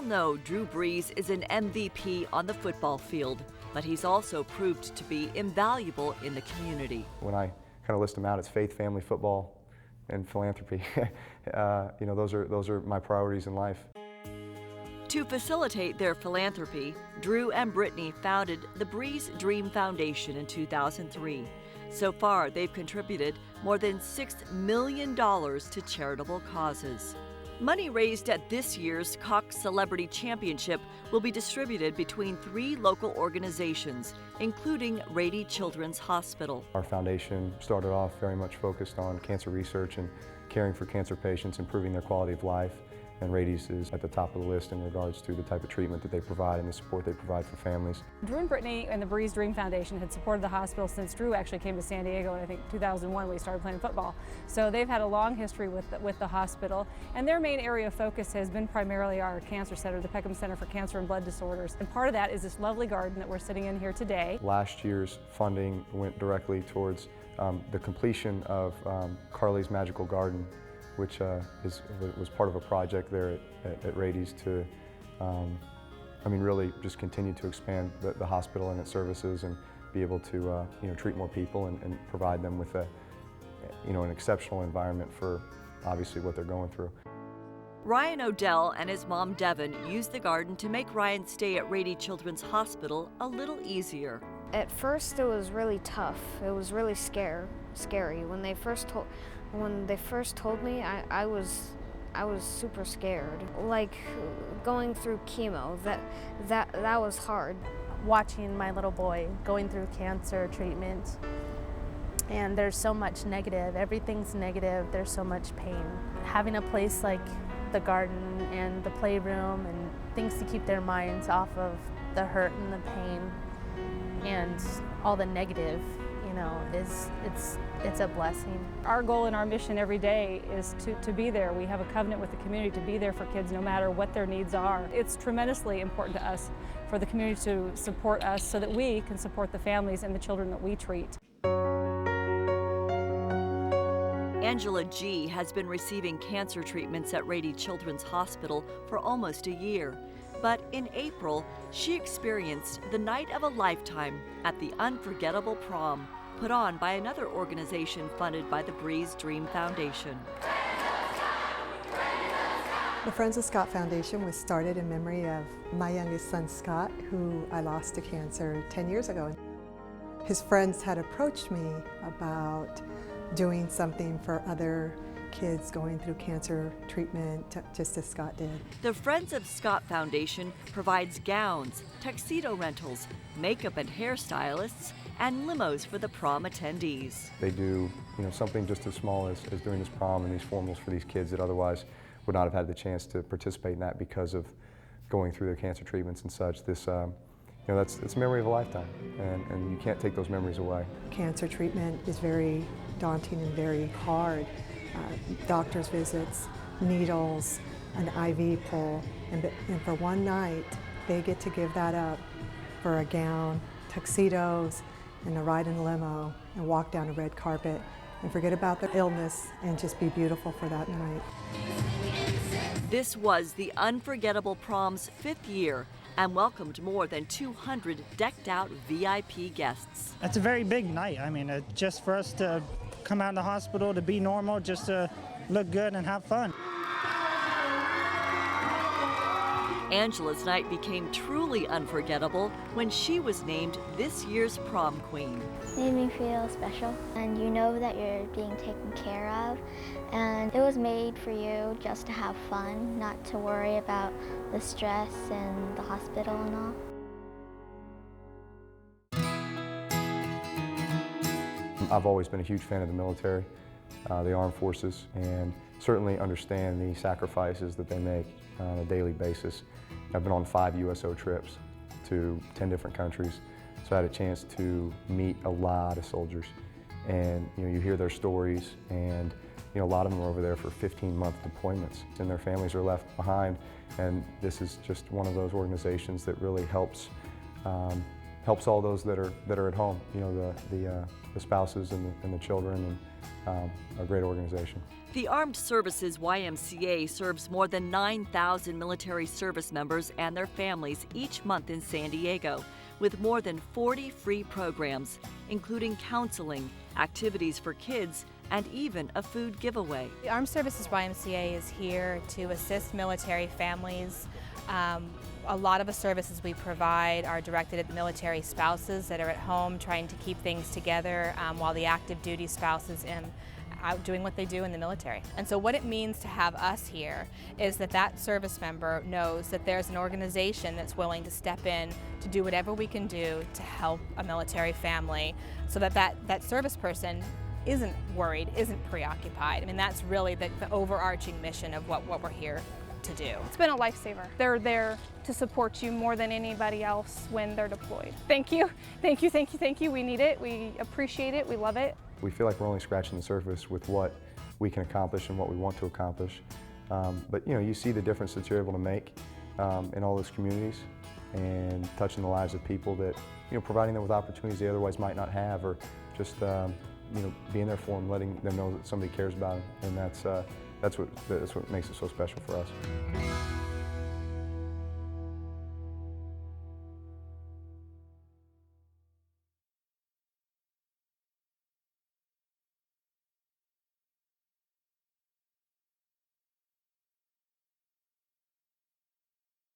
know Drew Brees is an MVP on the football field, but he's also proved to be invaluable in the community. When I kind of list them out, it's faith, family, football, and philanthropy. Those are my priorities in life. To facilitate their philanthropy, Drew and Brittany founded the Brees Dream Foundation in 2003. So far, they've contributed more than $6 million to charitable causes. Money raised at this year's Cox Celebrity Championship will be distributed between 3 local organizations, including Rady Children's Hospital. Our foundation started off very much focused on cancer research and caring for cancer patients, improving their quality of life. And Rady's is at the top of the list in regards to the type of treatment that they provide and the support they provide for families. Drew and Brittany and the Brees Dream Foundation had supported the hospital since Drew actually came to San Diego in, I think, 2001 when he started playing football. So they've had a long history with the hospital, and their main area of focus has been primarily our cancer center, the Peckham Center for Cancer and Blood Disorders. And part of that is this lovely garden that we're sitting in here today. Last year's funding went directly towards the completion of Carly's Magical Garden, which was part of a project there at Rady's to, really just continue to expand the hospital and its services and be able to, treat more people and provide them with an exceptional environment for obviously what they're going through. Ryan Odell and his mom Devin used the garden to make Ryan's stay at Rady Children's Hospital a little easier. At first it was really tough. It was really scary. When they first told me, I was super scared. Like going through chemo, that was hard. Watching my little boy going through cancer treatment, and there's so much negative, everything's negative, there's so much pain. Having a place like the garden and the playroom and things to keep their minds off of the hurt and the pain and all the negative, it's a blessing. Our goal and our mission every day is to be there. We have a covenant with the community to be there for kids no matter what their needs are. It's tremendously important to us for the community to support us so that we can support the families and the children that we treat. Angela G. has been receiving cancer treatments at Rady Children's Hospital for almost a year. But in April, she experienced the night of a lifetime at the unforgettable prom put on by another organization funded by the Brees Dream Foundation. The Friends of Scott Foundation was started in memory of my youngest son, Scott, who I lost to cancer 10 years ago. His friends had approached me about doing something for other kids going through cancer treatment, just as Scott did. The Friends of Scott Foundation provides gowns, tuxedo rentals, makeup and hairstylists, and limos for the prom attendees. They do something just as small as doing this prom and these formals for these kids that otherwise would not have had the chance to participate in that because of going through their cancer treatments and such. It's a memory of a lifetime, and you can't take those memories away. Cancer treatment is very daunting and very hard. Doctor's visits, needles, an IV pull, and for one night they get to give that up for a gown, tuxedos, and a ride in a limo and walk down a red carpet and forget about their illness and just be beautiful for that night. This was the Unforgettable Prom's 5th year and welcomed more than 200 decked-out VIP guests. It's a very big night. Just for us to come out of the hospital, to be normal, just to look good and have fun. Angela's night became truly unforgettable when she was named this year's prom queen. Made me feel special, and you know that you're being taken care of, and it was made for you just to have fun, not to worry about the stress and the hospital and all. I've always been a huge fan of the military, the armed forces, and certainly understand the sacrifices that they make on a daily basis. I've been on 5 USO trips to 10 different countries, so I had a chance to meet a lot of soldiers. And you hear their stories, and a lot of them are over there for 15-month deployments, and their families are left behind. And this is just one of those organizations that really helps helps all those that are at home, you know, the spouses and the children, and a great organization. The Armed Services YMCA serves more than 9,000 military service members and their families each month in San Diego, with more than 40 free programs, including counseling, activities for kids, and even a food giveaway. The Armed Services YMCA is here to assist military families. A lot of the services we provide are directed at the military spouses that are at home trying to keep things together while the active duty spouse is out doing what they do in the military. And so what it means to have us here is that that service member knows that there's an organization that's willing to step in to do whatever we can do to help a military family, so that that service person isn't worried, isn't preoccupied. I mean, that's really the overarching mission of what we're here to do. It's been a lifesaver. They're there to support you more than anybody else when they're deployed. Thank you, thank you, thank you, thank you. We need it, we appreciate it, we love it. We feel like we're only scratching the surface with what we can accomplish and what we want to accomplish. But you know, you see the difference that you're able to make in all those communities, and touching the lives of people that, you know, providing them with opportunities they otherwise might not have, or just you know, being there for them, letting them know that somebody cares about them, and that's what makes it so special for us.